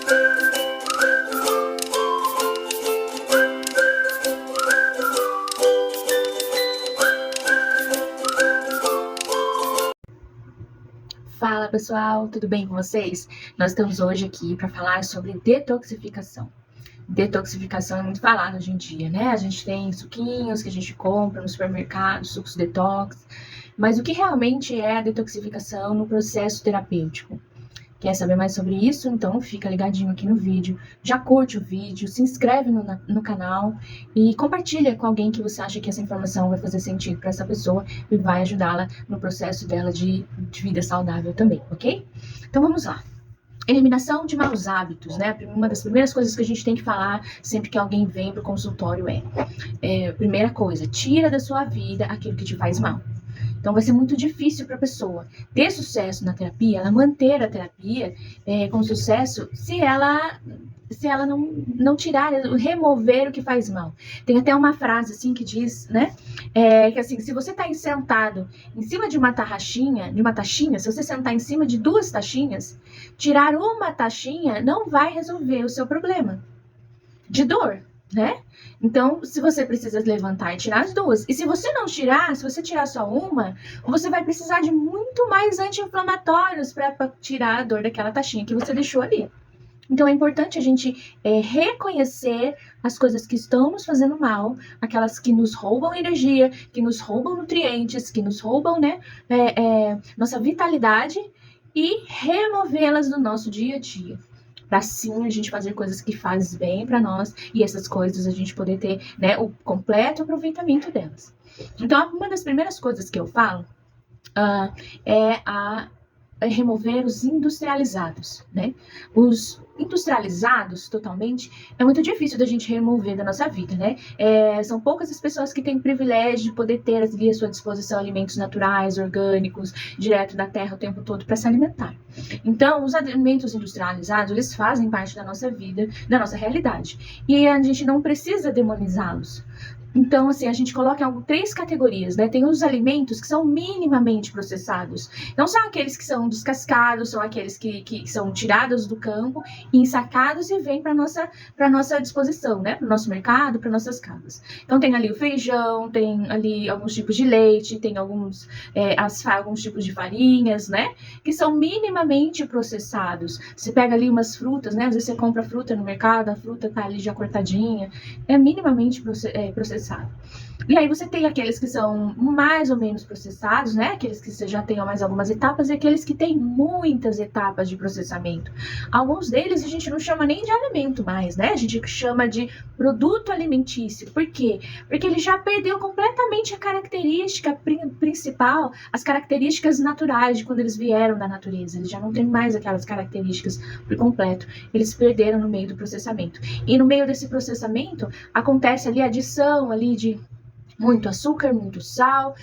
Fala pessoal, tudo bem com vocês? Nós estamos hoje aqui para falar sobre detoxificação. Detoxificação é muito falado hoje em dia, né? A gente tem suquinhos que a gente compra no supermercado, sucos detox, mas o que realmente é a detoxificação no processo terapêutico? Quer saber mais sobre isso? Então fica ligadinho aqui no vídeo, já curte o vídeo, se inscreve no canal e compartilha com alguém que você acha que essa informação vai fazer sentido para essa pessoa e vai ajudá-la no processo dela de vida saudável também, ok? Então vamos lá. Eliminação de maus hábitos, né? Uma das primeiras coisas que a gente tem que falar sempre que alguém vem para o consultório primeira coisa, tira da sua vida aquilo que te faz mal. Então vai ser muito difícil para a pessoa ter sucesso na terapia, ela manter a terapia com sucesso, se ela não tirar, remover o que faz mal. Tem até uma frase assim que diz, né, que assim, se você está sentado em cima de uma taxinha, se você sentar em cima de 2 taxinhas, tirar uma taxinha não vai resolver o seu problema de dor, né? Então, se você precisa levantar e tirar as 2, e se você não tirar, se você tirar só uma, você vai precisar de muito mais anti-inflamatórios para tirar a dor daquela taxinha que você deixou ali. Então, é importante a gente reconhecer as coisas que estão nos fazendo mal, aquelas que nos roubam energia, que nos roubam nutrientes, que nos roubam, né, nossa vitalidade, e removê-las do nosso dia a dia. Para sim a gente fazer coisas que fazem bem para nós e essas coisas a gente poder ter, né, o completo aproveitamento delas. Então, uma das primeiras coisas que eu falo é remover os industrializados, né? Os industrializados, totalmente, é muito difícil da gente remover da nossa vida, né? São poucas as pessoas que têm o privilégio de poder ter ali à sua disposição alimentos naturais, orgânicos, direto da terra o tempo todo para se alimentar. Então, os alimentos industrializados, eles fazem parte da nossa vida, da nossa realidade. E a gente não precisa demonizá-los. Então, assim, a gente coloca em 3 categorias, né? Tem os alimentos que são minimamente processados. Não são aqueles que são descascados, são aqueles que são tirados do campo, ensacados e vêm para nossa disposição, né? Para o nosso mercado, para nossas casas. Então, tem ali o feijão, tem ali alguns tipos de leite, tem alguns tipos de farinhas, né? Que são minimamente processados. Você pega ali umas frutas, né? Às vezes você compra fruta no mercado, a fruta tá ali já cortadinha, é minimamente processado. E aí você tem aqueles que são mais ou menos processados, né? Aqueles que você já tem mais algumas etapas e aqueles que têm muitas etapas de processamento. Alguns deles a gente não chama nem de alimento mais, né? A gente chama de produto alimentício. Por quê? Porque ele já perdeu completamente a característica principal, as características naturais de quando eles vieram da natureza. Eles já não têm mais aquelas características por completo. Eles perderam no meio do processamento. E no meio desse processamento acontece ali a adição ali de muito açúcar, muito sal,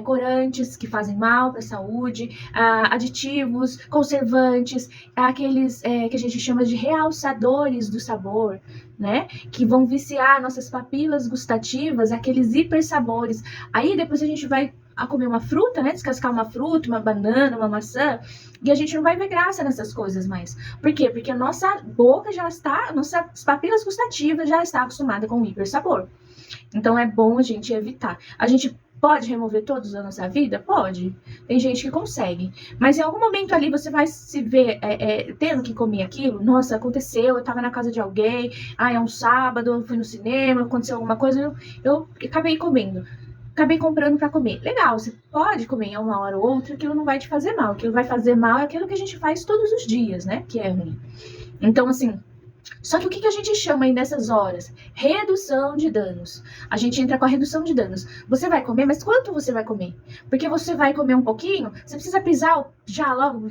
corantes que fazem mal para a saúde, aditivos, conservantes, aqueles que a gente chama de realçadores do sabor, né? Que vão viciar nossas papilas gustativas, aqueles hipersabores. Aí depois a gente vai comer uma fruta, né? Descascar uma fruta, uma banana, uma maçã, e a gente não vai ver graça nessas coisas mais. Por quê? Porque a nossa boca já está, nossas papilas gustativas já está acostumada com o hipersabor. Então é bom a gente evitar. A gente pode remover todos da nossa vida? Pode. Tem gente que consegue. Mas em algum momento ali você vai se ver tendo que comer aquilo. Nossa, aconteceu, eu tava na casa de alguém, é um sábado, eu fui no cinema, aconteceu alguma coisa, eu acabei comendo. Acabei comprando para comer. Legal, você pode comer em uma hora ou outra, aquilo não vai te fazer mal. Aquilo vai fazer mal é aquilo que a gente faz todos os dias, né? Que é ruim. Então, assim, só que o que a gente chama aí nessas horas? Redução de danos. A gente entra com a redução de danos. Você vai comer, mas quanto você vai comer? Porque você vai comer um pouquinho, você precisa pisar já logo,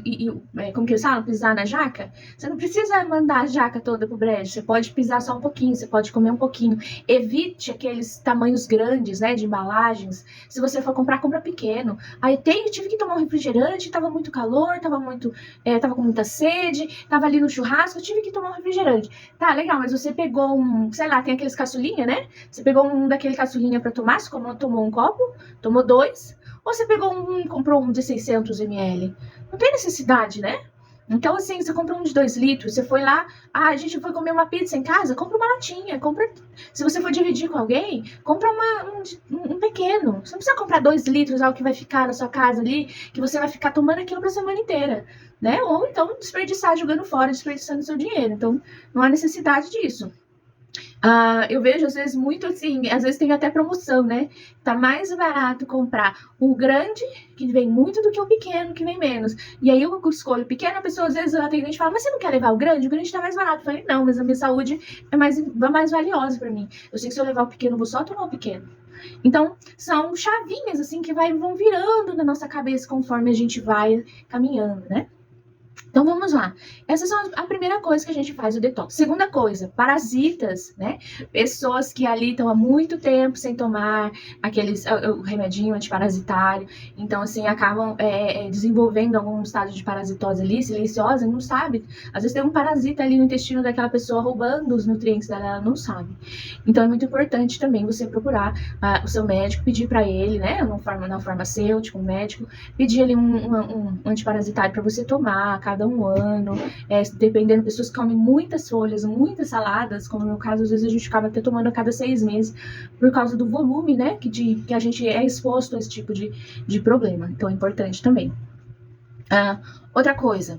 como que eles falam? Pisar na jaca? Você não precisa mandar a jaca toda pro brejo, você pode pisar só um pouquinho, você pode comer um pouquinho. Evite aqueles tamanhos grandes, né, de embalagens. Se você for comprar, compra pequeno. Aí tive que tomar um refrigerante, tava muito calor, tava com muita sede, tava ali no churrasco, tive que tomar um refrigerante. Tá, legal, mas você pegou sei lá, tem aqueles caçulinha, né? Você pegou um daquele caçulinha pra tomar, você tomou um copo, tomou 2, ou você pegou comprou um de 600 ml? Não tem necessidade, né? Então, assim, você compra um de 2 litros, você foi lá, a gente foi comer uma pizza em casa, compra uma latinha, compra. Se você for dividir com alguém, compra um pequeno. Você não precisa comprar 2 litros, algo que vai ficar na sua casa ali, que você vai ficar tomando aquilo pra semana inteira, né? Ou então desperdiçar jogando fora, desperdiçando seu dinheiro. Então, não há necessidade disso. Eu vejo às vezes muito assim, às vezes tem até promoção, né? Tá mais barato comprar o grande, que vem muito, do que o pequeno, que vem menos. E aí eu escolho o pequeno, a pessoa às vezes ela tem gente que fala, mas você não quer levar o grande? O grande tá mais barato. Eu falei, não, mas a minha saúde é mais valiosa para mim. Eu sei que se eu levar o pequeno, eu vou só tomar o pequeno. Então, são chavinhas assim que vão virando na nossa cabeça conforme a gente vai caminhando, né? Então vamos lá. Essas são a primeira coisa que a gente faz o detox. Segunda coisa, parasitas, né? Pessoas que ali estão há muito tempo sem tomar o remedinho antiparasitário. Então, assim, acabam desenvolvendo algum estado de parasitose ali, silenciosa, não sabe. Às vezes tem um parasita ali no intestino daquela pessoa roubando os nutrientes dela, ela não sabe. Então é muito importante também você procurar o seu médico, pedir para ele, né? No farmacêutico, um médico, pedir ali um antiparasitário para você tomar a cada um ano, dependendo, pessoas que comem muitas folhas, muitas saladas, como no meu caso, às vezes a gente acaba até tomando a cada 6 meses, por causa do volume, né, que a gente é exposto a esse tipo de problema. Então é importante também. Outra coisa,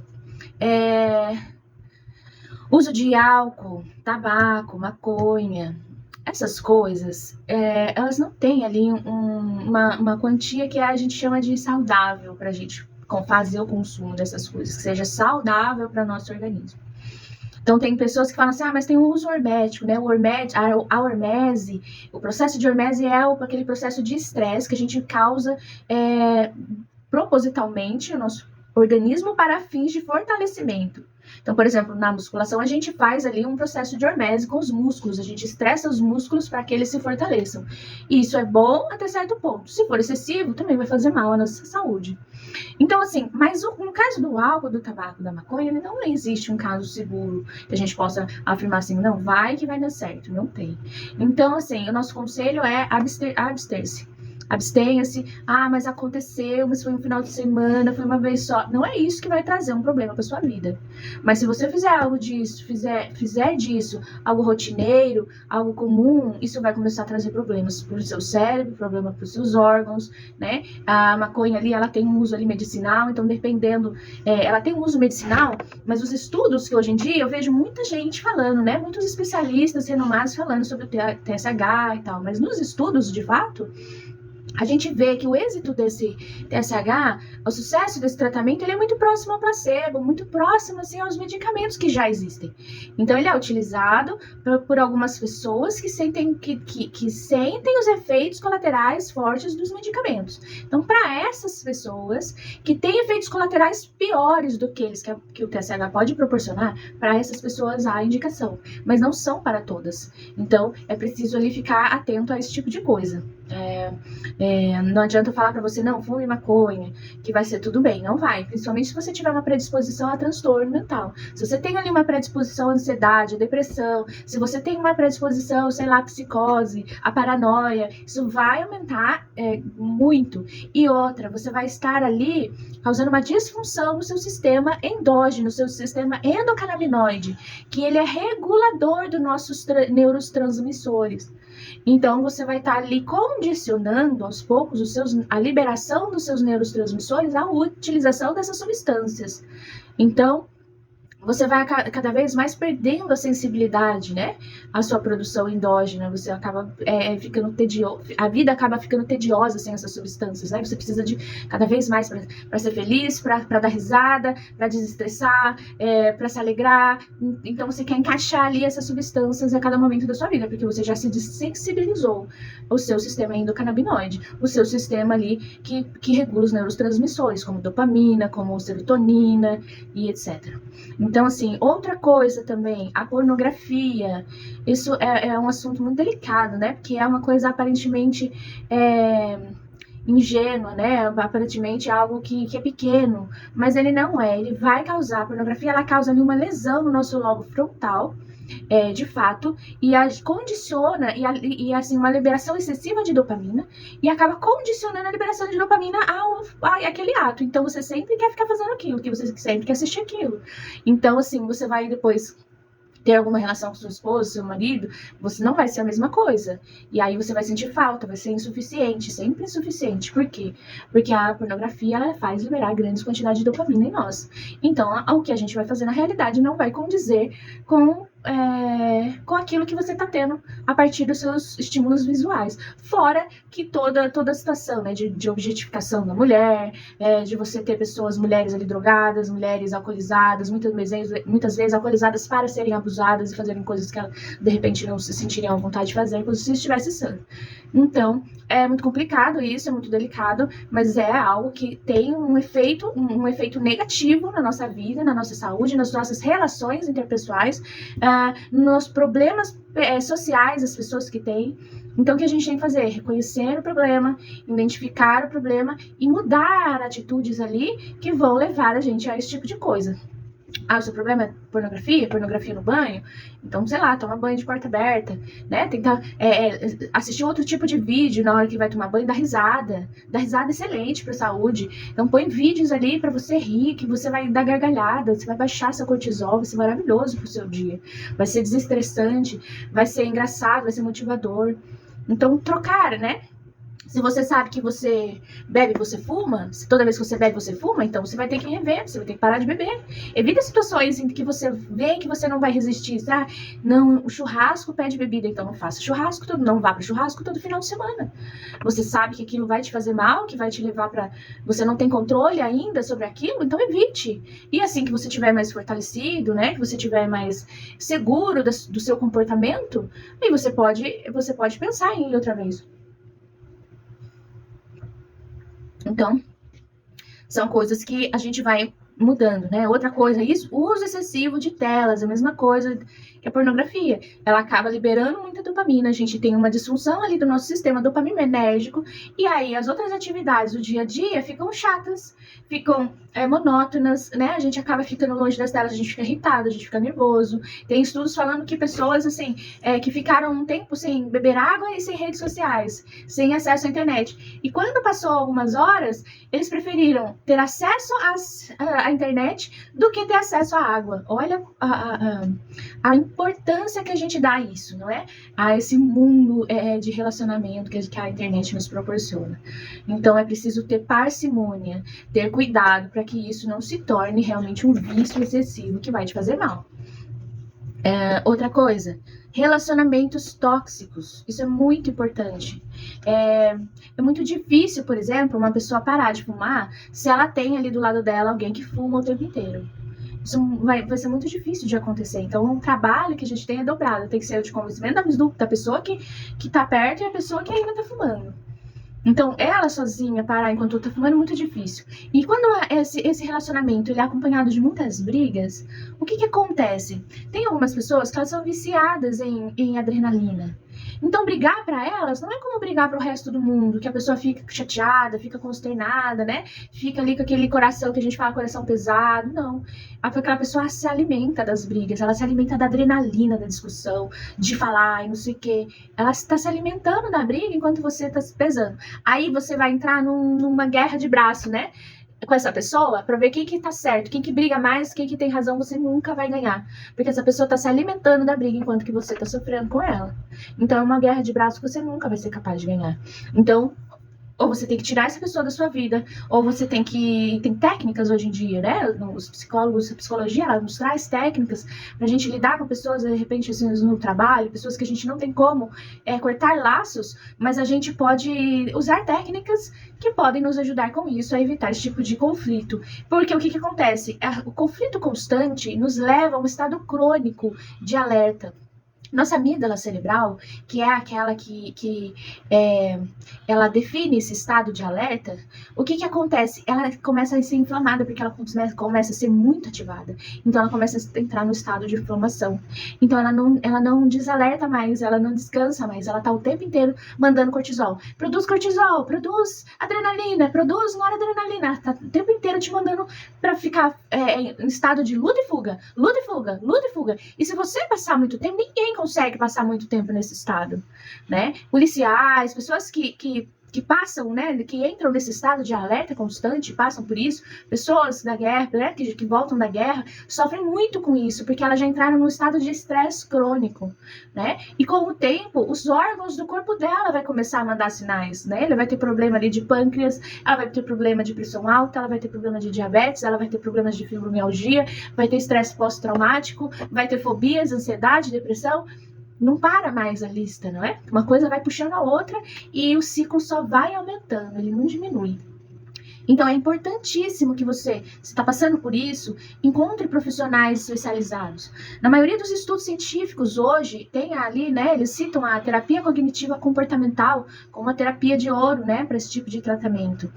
uso de álcool, tabaco, maconha, essas coisas, elas não têm ali uma quantia que a gente chama de saudável para a gente fazer o consumo dessas coisas, que seja saudável para nosso organismo. Então tem pessoas que falam assim, mas tem o uso hormético, né? A hormese, o processo de hormese é aquele processo de estresse que a gente causa propositalmente no nosso organismo para fins de fortalecimento. Então, por exemplo, na musculação a gente faz ali um processo de hormese com os músculos, a gente estressa os músculos para que eles se fortaleçam. E isso é bom até certo ponto. Se for excessivo, também vai fazer mal à nossa saúde. Então, assim, mas no caso do álcool, do tabaco, da maconha, não existe um caso seguro que a gente possa afirmar assim, não, vai que vai dar certo, não tem. Então, assim, o nosso conselho é abster-se. Abstenha-se, mas aconteceu, mas foi um final de semana, foi uma vez só. Não é isso que vai trazer um problema para sua vida. Mas se você fizer algo disso, fizer disso algo rotineiro, algo comum, isso vai começar a trazer problemas para o seu cérebro, problema para os seus órgãos, né? A maconha ali, ela tem um uso ali medicinal, então dependendo, ela tem um uso medicinal, mas os estudos que hoje em dia eu vejo muita gente falando, né? Muitos especialistas renomados falando sobre o TSH e tal, mas nos estudos, de fato, a gente vê que o êxito desse TSH, o sucesso desse tratamento, ele é muito próximo ao placebo, muito próximo assim, aos medicamentos que já existem. Então, ele é utilizado por algumas pessoas que sentem os efeitos colaterais fortes dos medicamentos. Então, para essas pessoas que têm efeitos colaterais piores do que eles que o TSH pode proporcionar, para essas pessoas há indicação, mas não são para todas. Então, é preciso ali ficar atento a esse tipo de coisa. Não adianta eu falar para você, não, fume maconha, que vai ser tudo bem. Não vai, principalmente se você tiver uma predisposição a transtorno mental. Se você tem ali uma predisposição à ansiedade, à depressão, se você tem uma predisposição, sei lá, à psicose, à paranoia, isso vai aumentar muito. E outra, você vai estar ali causando uma disfunção no seu sistema endógeno, seu sistema endocannabinoide, que ele é regulador dos nossos neurotransmissores. Então, você vai estar ali condicionando aos poucos a liberação dos seus neurotransmissores à utilização dessas substâncias. Então, você vai cada vez mais perdendo a sensibilidade, né? A sua produção endógena, você acaba ficando tedioso, a vida acaba ficando tediosa sem essas substâncias, né? Você precisa de cada vez mais para ser feliz, para dar risada, para desestressar, para se alegrar. Então você quer encaixar ali essas substâncias a cada momento da sua vida, porque você já se desensibilizou o seu sistema endocannabinoide, o seu sistema ali que regula os neurotransmissores, como dopamina, como serotonina e etc. Então, assim, outra coisa também, a pornografia, isso é um assunto muito delicado, né? Porque é uma coisa aparentemente ingênua, né? Aparentemente algo que é pequeno, mas ele não é. Ele vai causar, a pornografia, ela causa ali uma lesão no nosso lobo frontal, de fato, e condiciona, assim, uma liberação excessiva de dopamina, e acaba condicionando a liberação de dopamina àquele ato. Então você sempre quer ficar fazendo aquilo, que você sempre quer assistir aquilo. Então, assim, você vai depois ter alguma relação com sua esposa, seu marido, você não vai ser a mesma coisa. E aí você vai sentir falta, vai ser insuficiente, sempre insuficiente. Por quê? Porque a pornografia, ela faz liberar grandes quantidades de dopamina em nós. Então, o que a gente vai fazer na realidade não vai condizer com aquilo que você está tendo a partir dos seus estímulos visuais. Fora que toda a situação, né, de objetificação da mulher, de você ter mulheres ali drogadas, mulheres alcoolizadas, muitas vezes alcoolizadas para serem abusadas e fazerem coisas que elas, de repente, não se sentiriam à vontade de fazer, como se estivesse sã. Então, é muito complicado isso, é muito delicado, mas é algo que tem um efeito negativo na nossa vida, na nossa saúde, nas nossas relações interpessoais, nos problemas sociais das pessoas que têm. Então, o que a gente tem que fazer? Reconhecer o problema, identificar o problema e mudar atitudes ali que vão levar a gente a esse tipo de coisa. O seu problema é pornografia no banho? Então, sei lá, toma banho de porta aberta, né? Tentar assistir outro tipo de vídeo na hora que vai tomar banho, dá risada excelente para a saúde. Então, põe vídeos ali para você rir, que você vai dar gargalhada, você vai baixar seu cortisol, vai ser maravilhoso pro seu dia. Vai ser desestressante, vai ser engraçado, vai ser motivador. Então, trocar, né? Se você sabe que você bebe, você fuma, se toda vez que você bebe, você fuma, então você vai ter que rever, você vai ter que parar de beber. Evita situações em que você vê que você não vai resistir. Não, o churrasco pede bebida, então não faça churrasco não vá para churrasco todo final de semana. Você sabe que aquilo vai te fazer mal, que vai te levar para... Você não tem controle ainda sobre aquilo, então evite. E assim que você estiver mais fortalecido, né, que você estiver mais seguro do seu comportamento, aí você pode pensar em ir outra vez. Então, são coisas que a gente vai mudando, né? Outra coisa, uso excessivo de telas, a mesma coisa que a pornografia. Ela acaba liberando muita dopamina, a gente tem uma disfunção ali do nosso sistema dopaminérgico, e aí as outras atividades do dia a dia ficam chatas, ficam monótonas, né? A gente acaba ficando longe das telas, a gente fica irritado, a gente fica nervoso. Tem estudos falando que pessoas, assim, que ficaram um tempo sem beber água e sem redes sociais, sem acesso à internet. E quando passou algumas horas, eles preferiram ter acesso à internet do que ter acesso à água. Olha a importância que a gente dá a isso, não é? A esse mundo de relacionamento que a internet nos proporciona. Então é preciso ter parcimônia, ter cuidado para que isso não se torne realmente um vício excessivo que vai te fazer mal. Outra coisa, relacionamentos tóxicos. Isso é muito importante. É muito difícil, por exemplo, uma pessoa parar de fumar se ela tem ali do lado dela alguém que fuma o tempo inteiro. Isso vai ser muito difícil de acontecer. Então, um trabalho que a gente tem é dobrado. Tem que ser o de convencimento da pessoa que tá perto e a pessoa que ainda tá fumando. Então, ela sozinha parar enquanto tá fumando é muito difícil. E quando esse relacionamento ele é acompanhado de muitas brigas, o que acontece? Tem algumas pessoas que elas são viciadas em adrenalina. Então, brigar para elas não é como brigar para o resto do mundo, que a pessoa fica chateada, fica consternada, né? Fica ali com aquele coração que a gente fala coração pesado. Não. Aquela pessoa se alimenta das brigas, ela se alimenta da adrenalina da discussão, de falar e não sei o quê. Ela está se alimentando da briga enquanto você está se pesando. Aí você vai entrar numa guerra de braço, né? Com essa pessoa, pra ver quem que tá certo, quem que briga mais, quem que tem razão, você nunca vai ganhar. Porque essa pessoa tá se alimentando da briga enquanto que você tá sofrendo com ela. Então é uma guerra de braços que você nunca vai ser capaz de ganhar. Então, ou você tem que tirar essa pessoa da sua vida, ou você tem técnicas hoje em dia, né? Os psicólogos, a psicologia, ela nos traz técnicas pra gente lidar com pessoas, de repente, assim, no trabalho, pessoas que a gente não tem como cortar laços, mas a gente pode usar técnicas que podem nos ajudar com isso, a evitar esse tipo de conflito. Porque o que acontece? O conflito constante nos leva a um estado crônico de alerta. Nossa amígdala cerebral, que é aquela que ela define esse estado de alerta, o que acontece? Ela começa a ser inflamada, porque ela começa a ser muito ativada. Então, ela começa a entrar no estado de inflamação. Então, ela não desalerta mais, ela não descansa mais, ela tá o tempo inteiro mandando cortisol, produz adrenalina, produz noradrenalina. Ela tá o tempo inteiro te mandando para ficar em estado de luta e fuga, luta e fuga, luta e fuga. E se você passar muito tempo, ninguém consegue passar muito tempo nesse estado, né? Policiais, pessoas que passam, né, que entram nesse estado de alerta constante, passam por isso, pessoas da guerra, né, que voltam da guerra, sofrem muito com isso, porque elas já entraram num estado de estresse crônico, né? E com o tempo, os órgãos do corpo dela vai começar a mandar sinais, né? Ela vai ter problema ali de pâncreas, ela vai ter problema de pressão alta, ela vai ter problema de diabetes, ela vai ter problemas de fibromialgia, vai ter estresse pós-traumático, vai ter fobias, ansiedade, depressão. Não para mais a lista, não é? Uma coisa vai puxando a outra e o ciclo só vai aumentando, ele não diminui. Então é importantíssimo que você, se está passando por isso, encontre profissionais especializados. Na maioria dos estudos científicos hoje, tem ali, né, eles citam a terapia cognitiva comportamental como uma terapia de ouro, né, para esse tipo de tratamento.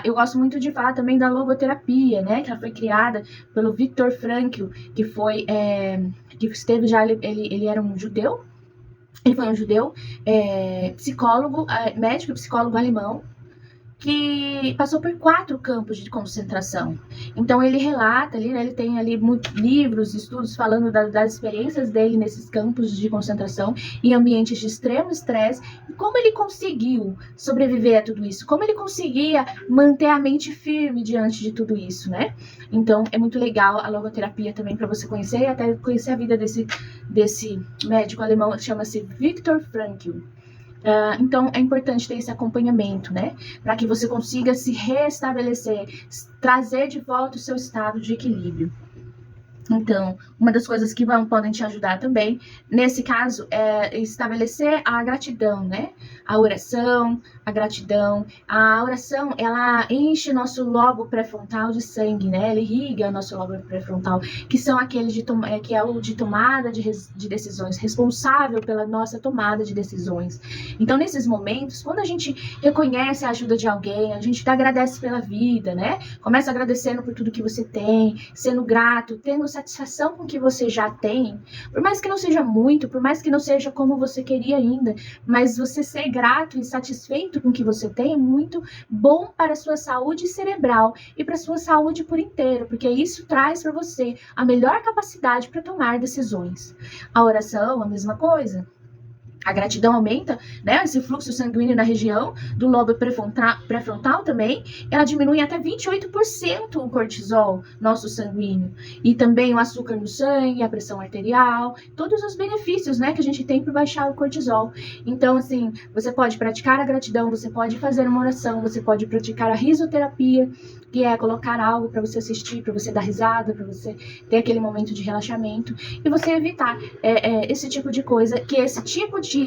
Eu gosto muito de falar também da logoterapia, né, que ela foi criada pelo Viktor Frankl, que foi, que esteve já, ele era um judeu, ele foi um judeu, psicólogo, médico e psicólogo alemão, que passou por 4 campos de concentração. Então ele relata ali, né, ele tem ali muitos livros, estudos falando das experiências dele nesses campos de concentração em ambientes de extremo estresse e como ele conseguiu sobreviver a tudo isso, como ele conseguia manter a mente firme diante de tudo isso, né? Então é muito legal a logoterapia também para você conhecer e até conhecer a vida desse médico alemão, chama-se Viktor Frankl. Então é importante ter esse acompanhamento, né? Para que você consiga se restabelecer, trazer de volta o seu estado de equilíbrio. Então, uma das coisas que podem te ajudar também, nesse caso, é estabelecer a gratidão, né? A oração, a gratidão. A oração, ela enche nosso lobo pré-frontal de sangue, né? Ela irriga o nosso lobo pré-frontal, que são aqueles que é o de tomada de decisões, responsável pela nossa tomada de decisões. Então, nesses momentos, quando a gente reconhece a ajuda de alguém, a gente agradece pela vida, né? Começa agradecendo por tudo que você tem, sendo grato, tendo satisfação com o que você já tem, por mais que não seja muito, por mais que não seja como você queria ainda, mas você ser grato e satisfeito com o que você tem é muito bom para a sua saúde cerebral e para a sua saúde por inteiro, porque isso traz para você a melhor capacidade para tomar decisões. A oração, a mesma coisa. A gratidão aumenta, né, esse fluxo sanguíneo na região do lobo pré-frontal também, ela diminui até 28% o cortisol nosso sanguíneo. E também o açúcar no sangue, a pressão arterial, todos os benefícios, né, que a gente tem por baixar o cortisol. Então, assim, você pode praticar a gratidão, você pode fazer uma oração, você pode praticar a risoterapia, que é colocar algo para você assistir, para você dar risada, para você ter aquele momento de relaxamento, e você evitar esse tipo de coisa, que esse tipo de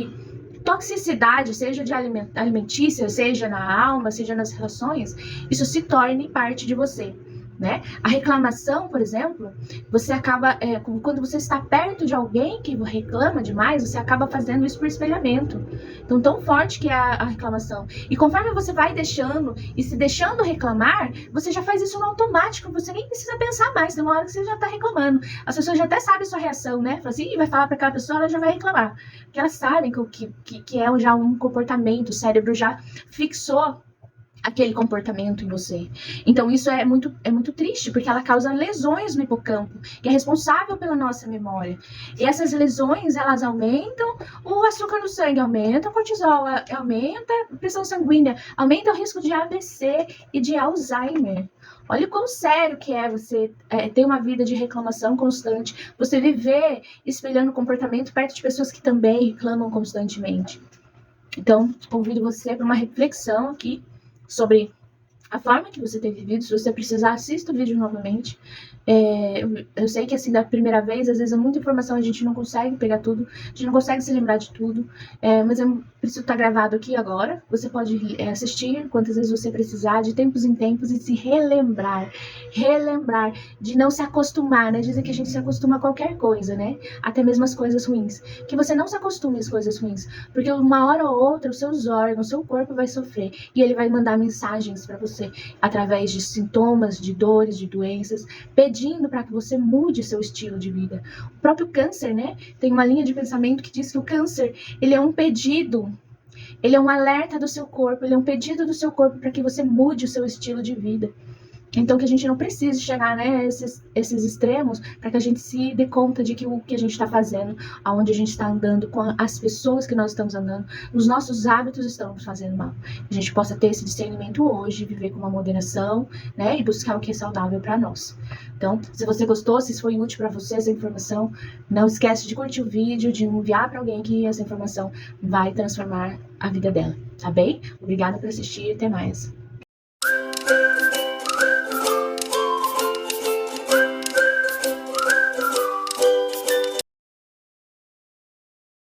toxicidade, seja de alimentícia, seja na alma, seja nas relações, isso se torne parte de você, né? A reclamação, por exemplo, você acaba, quando você está perto de alguém que reclama demais, você acaba fazendo isso por espelhamento. Então, tão forte que é a reclamação. E conforme você vai deixando, e se deixando reclamar, você já faz isso no automático, você nem precisa pensar mais, tem uma hora que você já está reclamando. As pessoas já até sabem a sua reação, né? Fala assim, vai falar para aquela pessoa, ela já vai reclamar. Porque elas sabem que é já um comportamento, o cérebro já fixou aquele comportamento em você. Então isso é muito triste, porque ela causa lesões no hipocampo, que é responsável pela nossa memória. E essas lesões, elas aumentam o açúcar no sangue, aumenta o cortisol, aumenta a pressão sanguínea, aumenta o risco de AVC e de Alzheimer. Olha o quão sério que é você ter uma vida de reclamação constante, você viver espelhando comportamento perto de pessoas que também reclamam constantemente. Então, convido você para uma reflexão aqui sobre a forma que você tem vivido. Se você precisar, assista o vídeo novamente. Eu sei que, assim, da primeira vez, às vezes é muita informação, a gente não consegue pegar tudo, a gente não consegue se lembrar de tudo, mas eu preciso estar gravado aqui agora. Você pode assistir quantas vezes você precisar, de tempos em tempos, e se relembrar, de não se acostumar, né? Dizem que a gente se acostuma a qualquer coisa, né? Até mesmo as coisas ruins. Que você não se acostume às coisas ruins, porque uma hora ou outra os seus órgãos, o seu corpo vai sofrer, e ele vai mandar mensagens para você, através de sintomas, de dores, de doenças, pedindo para que você mude seu estilo de vida. O próprio câncer, né? Tem uma linha de pensamento que diz que o câncer, ele é um pedido, ele é um alerta do seu corpo, ele é um pedido do seu corpo para que você mude o seu estilo de vida. Então, que a gente não precise chegar, né, a esses extremos, para que a gente se dê conta de que o que a gente está fazendo, aonde a gente está andando, com as pessoas que nós estamos andando, os nossos hábitos estão nos fazendo mal. A gente possa ter esse discernimento hoje, viver com uma moderação, né, e buscar o que é saudável para nós. Então, se você gostou, se foi útil para você essa informação, não esquece de curtir o vídeo, de enviar para alguém que essa informação vai transformar a vida dela, tá bem? Obrigada por assistir e até mais.